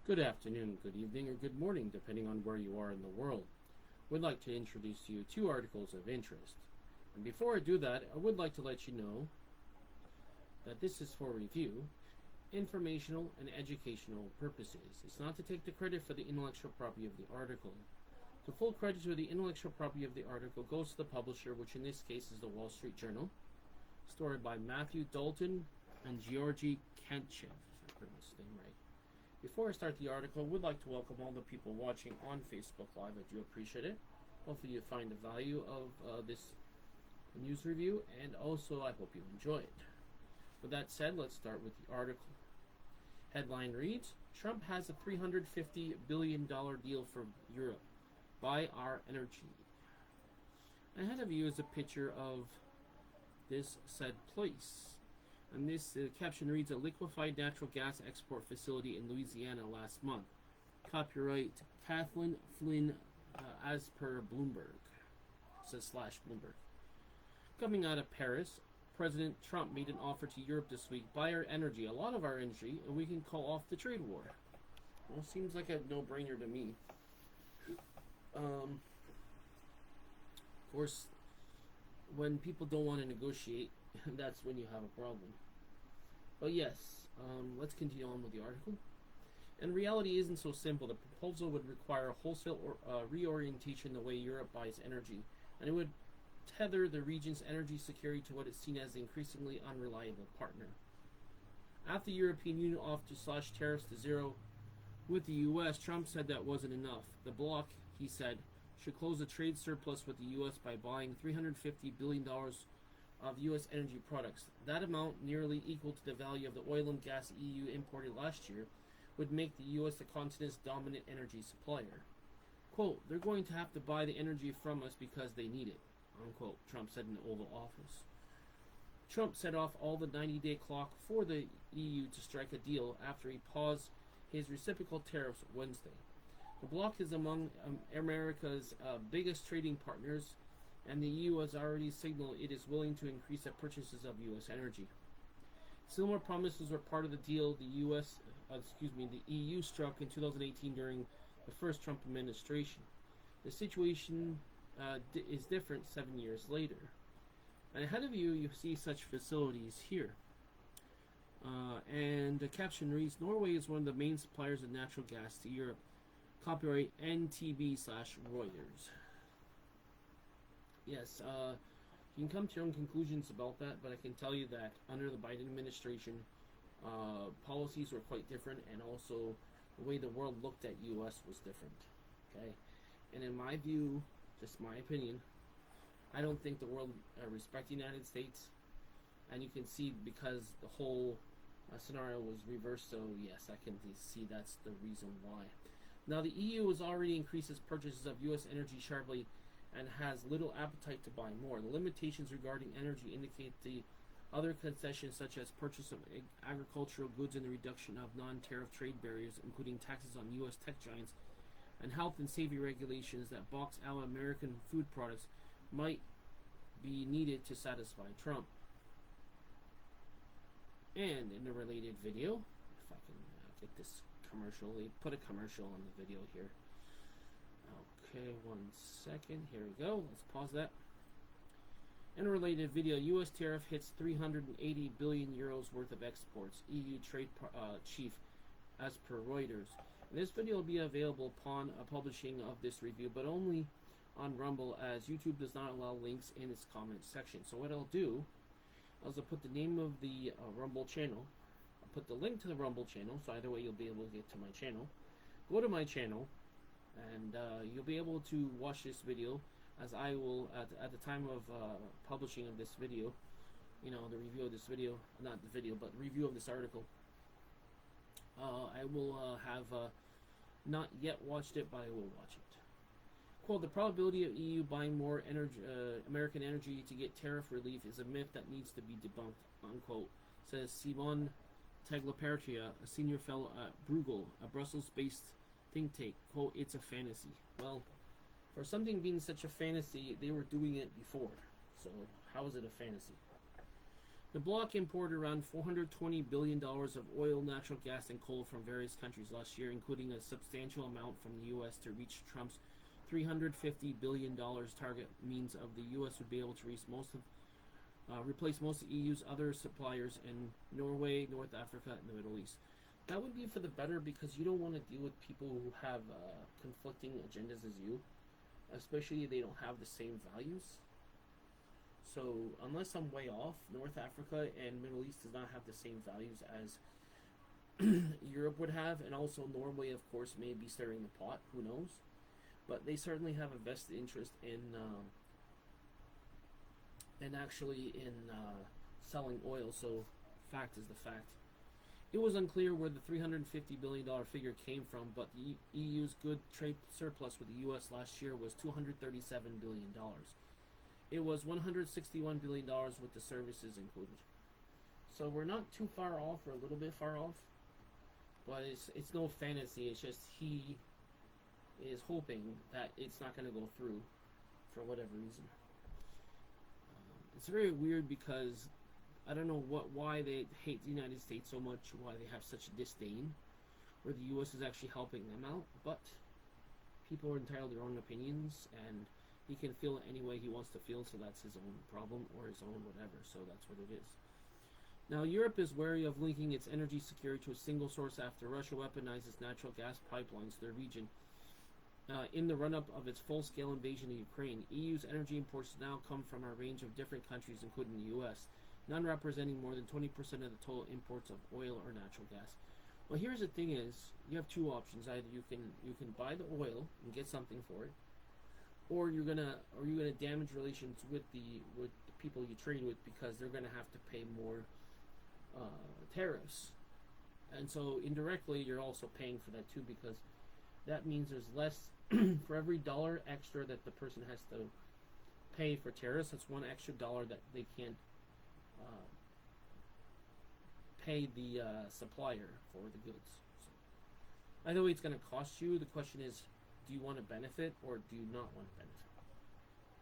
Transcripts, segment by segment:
Good afternoon, good evening, or good morning, depending on where you are in the world. We'd like to introduce to you two articles of interest. And before I do that, I would like to let you know that this is for review, informational, and educational purposes. It's not to take the credit for the intellectual property of the article. The full credit for the intellectual property of the article goes to the publisher, which in this case is the Wall Street Journal. Story by Matthew Dalton and Georgy Kantchev, if I pronounced his name right. Before I start the article, I would like to welcome all the people watching on Facebook Live. I do appreciate it. Hopefully you find the value of this news review, and also I hope you enjoy it. With that said, let's start with the article. Headline reads, Trump has a $350 billion deal for Europe. Buy our energy. Ahead of you is a picture of this said place. And this caption reads, a liquefied natural gas export facility in Louisiana last month. Copyright Kathleen Flynn as per Bloomberg. Says /Bloomberg. Coming out of Paris, President Trump made an offer to Europe this week. Buy our energy, a lot of our energy, and we can call off the trade war. Well, seems like a no-brainer to me. Of course, when people don't want to negotiate, that's when you have a problem. But yes, let's continue on with the article. And reality isn't so simple. The proposal would require a wholesale reorientation the way Europe buys energy, and it would tether the region's energy security to what is seen as an increasingly unreliable partner. After the European Union offered to slash tariffs to zero with the U.S., Trump said that wasn't enough. The bloc, he said, should close a trade surplus with the U.S. by buying $350 billion of U.S. energy products. That amount, nearly equal to the value of the oil and gas EU imported last year, would make the U.S. the continent's dominant energy supplier. Quote, they're going to have to buy the energy from us because they need it, unquote, Trump said in the Oval Office. Trump set off all the 90-day clock for the EU to strike a deal after he paused his reciprocal tariffs Wednesday. The bloc is among America's biggest trading partners, and the EU has already signaled it is willing to increase the purchases of U.S. energy. Similar promises were part of the deal the EU struck in 2018 during the first Trump administration. The situation is different 7 years later. And ahead of you, you see such facilities here. And the caption reads, Norway is one of the main suppliers of natural gas to Europe. Copyright NTB/Reuters. Yes, you can come to your own conclusions about that, but I can tell you that under the Biden administration, policies were quite different, and also the way the world looked at U.S. was different. Okay, and in my view, just my opinion, I don't think the world respects the United States, and you can see because the whole scenario was reversed. So yes, I can see that's the reason why. Now the EU has already increased its purchases of U.S. energy sharply and has little appetite to buy more. The limitations regarding energy indicate the other concessions such as purchase of agricultural goods and the reduction of non-tariff trade barriers, including taxes on U.S. tech giants and health and safety regulations that box out American food products, might be needed to satisfy Trump. And in the related video, if I can get this commercial, they put a commercial on the video here. Okay, 1 second. Here we go. Let's pause that. In a related video, U.S. tariff hits 380 billion euros worth of exports. EU trade chief, as per Reuters. And this video will be available upon publishing of this review, but only on Rumble, as YouTube does not allow links in its comment section. So what I'll do is I'll put the name of the Rumble channel. I'll put the link to the Rumble channel, so either way you'll be able to get to my channel. Go to my channel, and you'll be able to watch this video, as I will, at the time of publishing of this video, you know, the review of this video, not the video, but review of this article, I will have not yet watched it, but I will watch it. Quote, the probability of EU buying more American energy to get tariff relief is a myth that needs to be debunked, unquote, says Simon Tagliapertia, a senior fellow at Bruegel, a Brussels-based think tank. Quote, it's a fantasy. Well, for something being such a fantasy, they were doing it before. So how is it a fantasy? The bloc imported around $420 billion of oil, natural gas, and coal from various countries last year, including a substantial amount from the U.S. to reach Trump's $350 billion target. Means of the U.S. would be able to replace most of the EU's other suppliers in Norway, North Africa, and the Middle East. That would be for the better, because you don't want to deal with people who have conflicting agendas as you, especially if they don't have the same values. So unless I'm way off, North Africa and Middle East does not have the same values as Europe would have, and also Norway, of course, may be stirring the pot. Who knows? But they certainly have a vested interest in selling oil. So fact is the fact. It was unclear where the $350 billion figure came from, but the EU's good trade surplus with the U.S. last year was $237 billion. It was $161 billion with the services included. So we're not too far off, or a little bit far off, but it's no fantasy. It's just he is hoping that it's not going to go through for whatever reason. It's very weird, because I don't know why they hate the United States so much, why they have such disdain, where the U.S. is actually helping them out, but people are entitled to their own opinions, and he can feel it any way he wants to feel, so that's his own problem, or his own whatever, so that's what it is. Now, Europe is wary of linking its energy security to a single source after Russia weaponizes natural gas pipelines to the region. In the run-up of its full-scale invasion of Ukraine, EU's energy imports now come from a range of different countries, including the U.S., none representing more than 20% of the total imports of oil or natural gas. Well, here's the thing: is you have two options. Either you can buy the oil and get something for it, or you're gonna damage relations with the people you trade with, because they're gonna have to pay more tariffs, and so indirectly you're also paying for that too, because that means there's less for every dollar extra that the person has to pay for tariffs. That's one extra dollar that they can't pay the supplier for the goods. So, either way, it's going to cost you. The question is, do you want to benefit, or do you not want to benefit?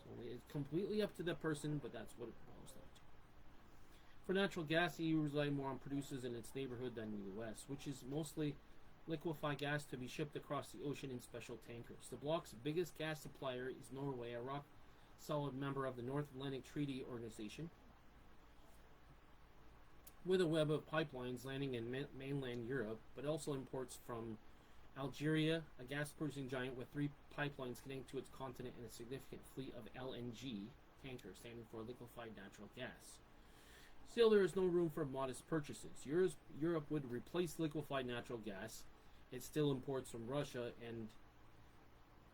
So it's completely up to the person, but that's what it boils down to. For natural gas, the EU relies more on producers in its neighborhood than the U.S., which is mostly liquefied gas to be shipped across the ocean in special tankers. The bloc's biggest gas supplier is Norway, a rock-solid member of the North Atlantic Treaty Organization, with a web of pipelines landing in mainland Europe, but also imports from Algeria, a gas-producing giant with 3 pipelines connecting to its continent, and a significant fleet of LNG tankers, standing for liquefied natural gas. Still, there is no room for modest purchases. Europe would replace liquefied natural gas. It still imports from Russia, and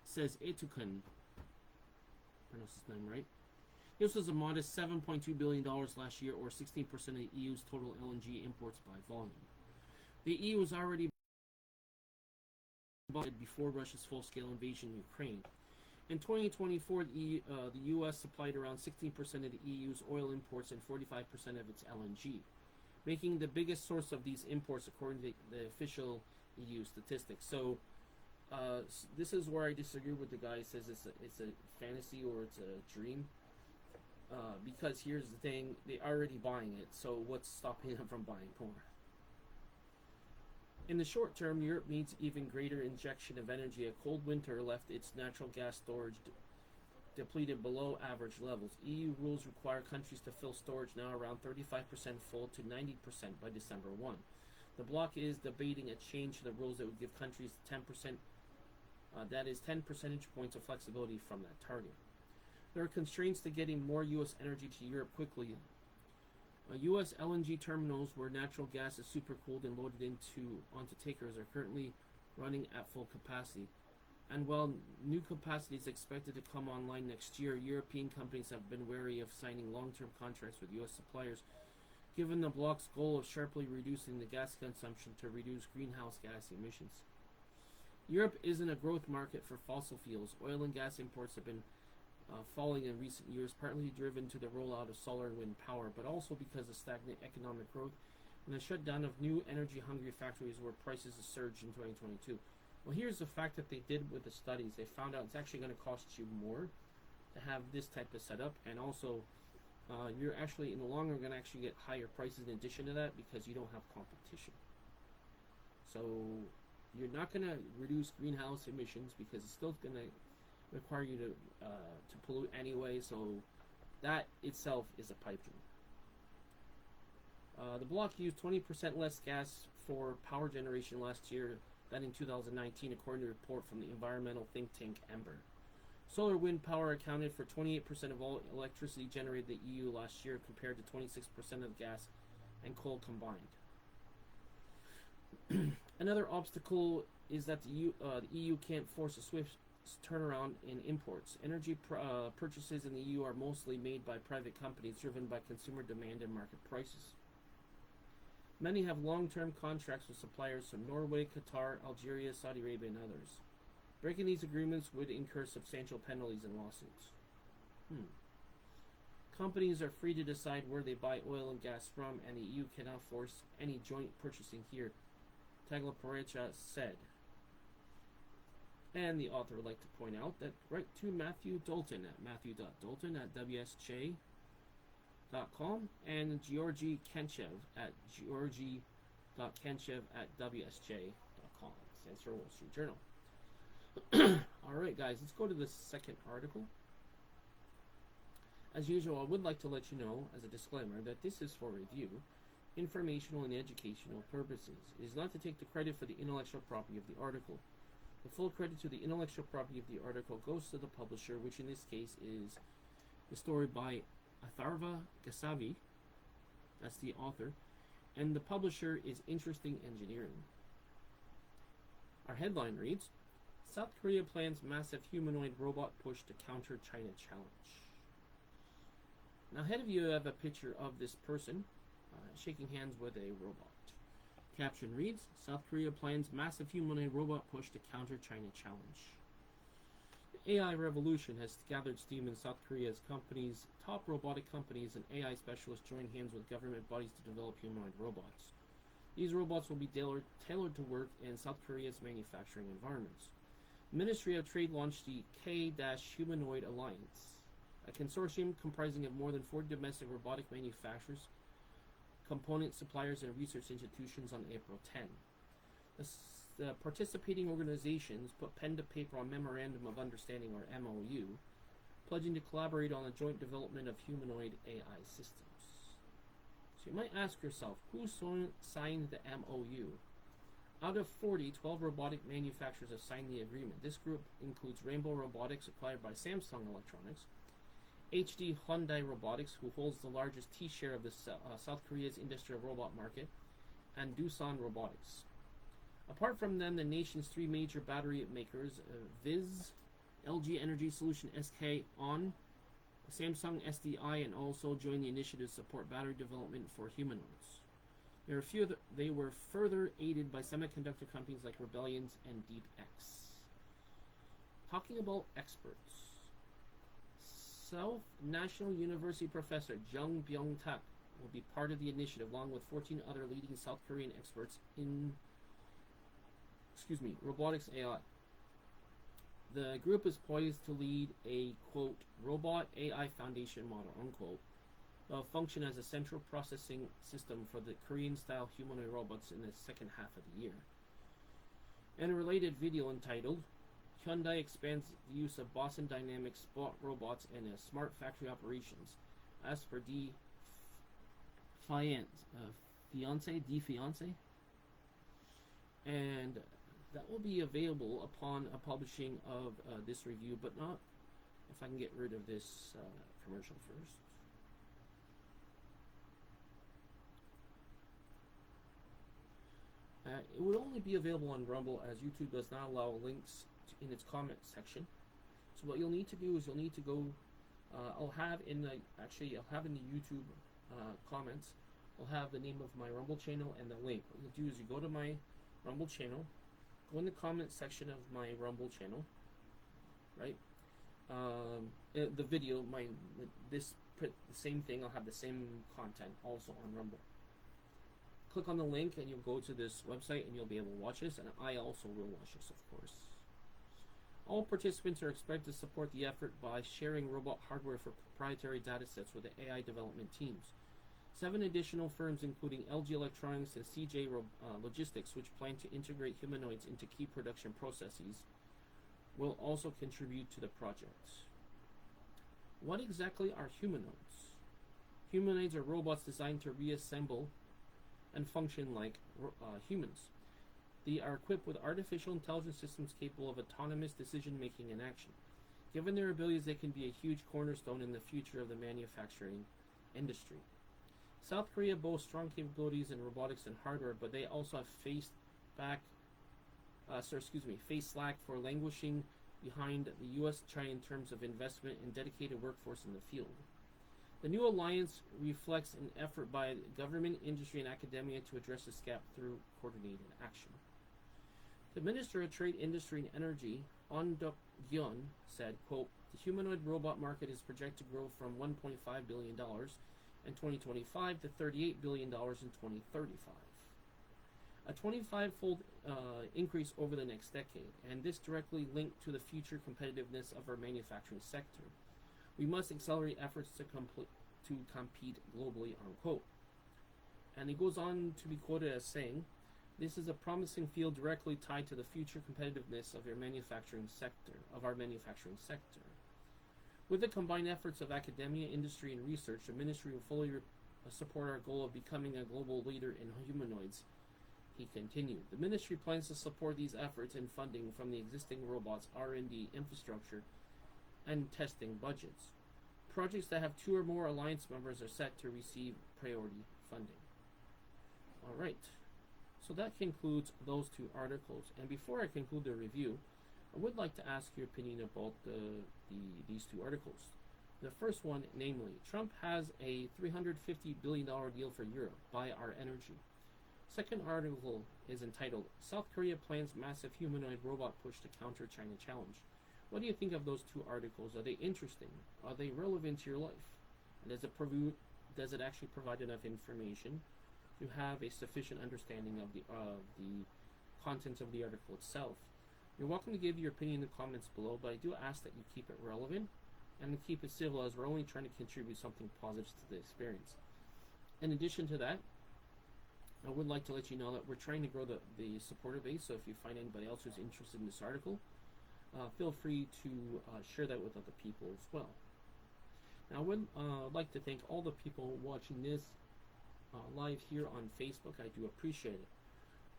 says Etukan, pronounce his name right. This was a modest $7.2 billion last year, or 16% of the EU's total LNG imports by volume. The EU was already before Russia's full-scale invasion of Ukraine. In 2024, the U.S. supplied around 16% of the EU's oil imports and 45% of its LNG, making the biggest source of these imports according to the official EU statistics. So this is where I disagree with the guy who says it's a fantasy or it's a dream. Because here's the thing, they're already buying it, so what's stopping them from buying more? In the short term, Europe needs even greater injection of energy. A cold winter left its natural gas storage depleted below average levels. EU rules require countries to fill storage now around 35% full to 90% by December 1. The bloc is debating a change to the rules that would give countries 10%, that is 10 percentage points of flexibility from that target. There are constraints to getting more U.S. energy to Europe quickly. U.S. LNG terminals where natural gas is supercooled and loaded onto tankers are currently running at full capacity. And while new capacity is expected to come online next year, European companies have been wary of signing long-term contracts with U.S. suppliers, given the bloc's goal of sharply reducing the gas consumption to reduce greenhouse gas emissions. Europe isn't a growth market for fossil fuels. Oil and gas imports have been falling in recent years, partly driven to the rollout of solar and wind power, but also because of stagnant economic growth and the shutdown of new energy-hungry factories where prices have surged in 2022. Well, here's the fact that they did with the studies. They found out it's actually going to cost you more to have this type of setup, and also you're actually in the long run going to actually get higher prices in addition to that because you don't have competition. So you're not going to reduce greenhouse emissions because it's still going to require you to pollute anyway. So that itself is a pipe dream. The block used 20% less gas for power generation last year than in 2019, according to a report from the environmental think tank Ember. Solar wind power accounted for 28% of all electricity generated in the EU last year, compared to 26% of gas and coal combined. Another obstacle is that the EU can't force a swift turnaround in imports. Energy purchases in the EU are mostly made by private companies, driven by consumer demand and market prices. Many have long-term contracts with suppliers from Norway, Qatar, Algeria, Saudi Arabia, and others. Breaking these agreements would incur substantial penalties and lawsuits. Companies are free to decide where they buy oil and gas from, and the EU cannot force any joint purchasing here, Taglaporecha said. And the author would like to point out that write to Matthew Dalton at matthew.dalton@wsj.com and Georgy Kenchev at georgy.kenchev@wsj.com. Stands for Wall Street Journal. Alright guys, let's go to the second article. As usual, I would like to let you know, as a disclaimer, that this is for review, informational and educational purposes. It is not to take the credit for the intellectual property of the article. The full credit to the intellectual property of the article goes to the publisher, which in this case is the story by Atharva Gasavi, that's the author, and the publisher is Interesting Engineering. Our headline reads, South Korea plans massive humanoid robot push to counter China challenge. Now ahead of you have a picture of this person shaking hands with a robot. Caption reads, South Korea plans massive humanoid robot push to counter China challenge. The AI revolution has gathered steam in South Korea's companies. Top robotic companies and AI specialists join hands with government bodies to develop humanoid robots. These robots will be tailored to work in South Korea's manufacturing environments. The Ministry of Trade launched the K-Humanoid Alliance, a consortium comprising of more than 40 domestic robotic manufacturers, component suppliers, and research institutions on April 10. The participating organizations put pen to paper on Memorandum of Understanding, or MOU, pledging to collaborate on the joint development of humanoid AI systems. So you might ask yourself, who signed the MOU? Out of 40, 12 robotic manufacturers have signed the agreement. This group includes Rainbow Robotics, acquired by Samsung Electronics, HD Hyundai Robotics, who holds the largest T-share of the South Korea's industrial robot market, and Doosan Robotics. Apart from them, the nation's three major battery makers, Viz, LG Energy Solution SK On, Samsung SDI, and also joined the initiative to support battery development for humanoids. They were further aided by semiconductor companies like Rebellions and DeepX. Talking about experts, South National University professor Jung Byung-tak will be part of the initiative, along with 14 other leading South Korean experts in robotics AI. The group is poised to lead a, quote, robot AI foundation model, unquote, will function as a central processing system for the Korean-style humanoid robots in the second half of the year. In a related video entitled, Hyundai expands the use of Boston Dynamics spot robots in a smart factory operations, as per Fiance, and that will be available upon a publishing of this review, but not if I can get rid of this commercial first. It would only be available on Rumble, as YouTube does not allow links in its comment section. So what you'll need to do is you'll need to go. I'll have in the YouTube comments. I'll have the name of my Rumble channel and the link. What you'll do is you go to my Rumble channel, go in the comment section of my Rumble channel, right? The video, the same thing. I'll have the same content also on Rumble. Click on the link and you'll go to this website and you'll be able to watch this, and I also will watch this, of course. All participants are expected to support the effort by sharing robot hardware for proprietary datasets with the AI development teams. 7 additional firms, including LG Electronics and CJ Logistics, which plan to integrate humanoids into key production processes, will also contribute to the project. What exactly are humanoids? Humanoids are robots designed to reassemble and function like humans. They are equipped with artificial intelligence systems capable of autonomous decision making and action. Given their abilities, they can be a huge cornerstone in the future of the manufacturing industry. South Korea boasts strong capabilities in robotics and hardware, but they also have faced slack for languishing behind the U.S. China in terms of investment and dedicated workforce in the field. The new alliance reflects an effort by government, industry, and academia to address this gap through coordinated action. The Minister of Trade, Industry, and Energy, On Duk-yeon, said, quote, "The humanoid robot market is projected to grow from $1.5 billion in 2025 to $38 billion in 2035. A 25-fold increase over the next decade, and this directly linked to the future competitiveness of our manufacturing sector. We must accelerate efforts to compete globally," unquote. And he goes on to be quoted as saying, "This is a promising field directly tied to the future competitiveness of our manufacturing sector. With the combined efforts of academia, industry, and research, the ministry will fully support our goal of becoming a global leader in humanoids," he continued. The ministry plans to support these efforts and funding from the existing robots R&D infrastructure and testing budgets. Projects that have 2 or more alliance members are set to receive priority funding. All right. So that concludes those 2 articles. And before I conclude the review, I would like to ask your opinion about these 2 articles. The first one, namely, Trump has a $350 billion deal for Europe. Buy our energy. Second article is entitled, South Korea plans massive humanoid robot push to counter China challenge. What do you think of those 2 articles? Are they interesting? Are they relevant to your life? And does it actually provide enough information to have a sufficient understanding of the contents of the article itself? You're welcome to give your opinion in the comments below, but I do ask that you keep it relevant and keep it civil, as we're only trying to contribute something positive to the experience. In addition to that, I would like to let you know that we're trying to grow the supporter base, so if you find anybody else who's interested in this article, feel free to share that with other people as well. Now, I would like to thank all the people watching this live here on Facebook. I do appreciate it.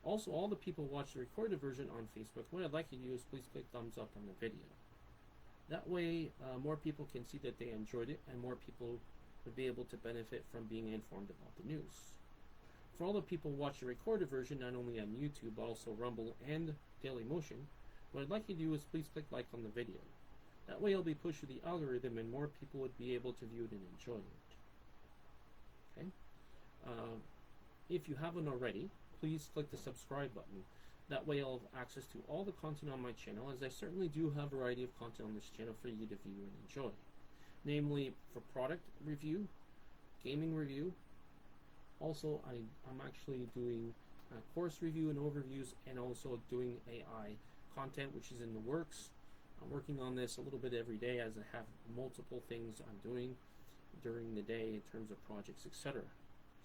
Also, all the people watch the recorded version on Facebook, what I'd like you to do is please click thumbs up on the video. That way, more people can see that they enjoyed it, and more people would be able to benefit from being informed about the news. For all the people watch the recorded version, not only on YouTube, but also Rumble and Dailymotion, what I'd like you to do is please click like on the video. That way it'll be pushed to the algorithm and more people would be able to view it and enjoy it. Okay? If you haven't already, please click the subscribe button. That way I'll have access to all the content on my channel, as I certainly do have a variety of content on this channel for you to view and enjoy. Namely, for product review, gaming review. Also, I'm actually doing course review and overviews, and also doing AI content, which is in the works. I'm working on this a little bit every day, as I have multiple things I'm doing during the day in terms of projects, etc.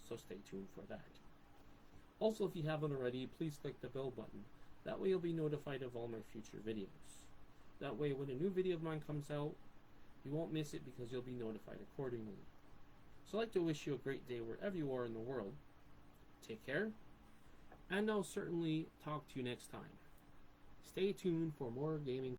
So stay tuned for that. Also, if you haven't already, please click the bell button. That way you'll be notified of all my future videos. That way when a new video of mine comes out, you won't miss it because you'll be notified accordingly. So I'd like to wish you a great day wherever you are in the world. Take care, and I'll certainly talk to you next time. Stay tuned for more gaming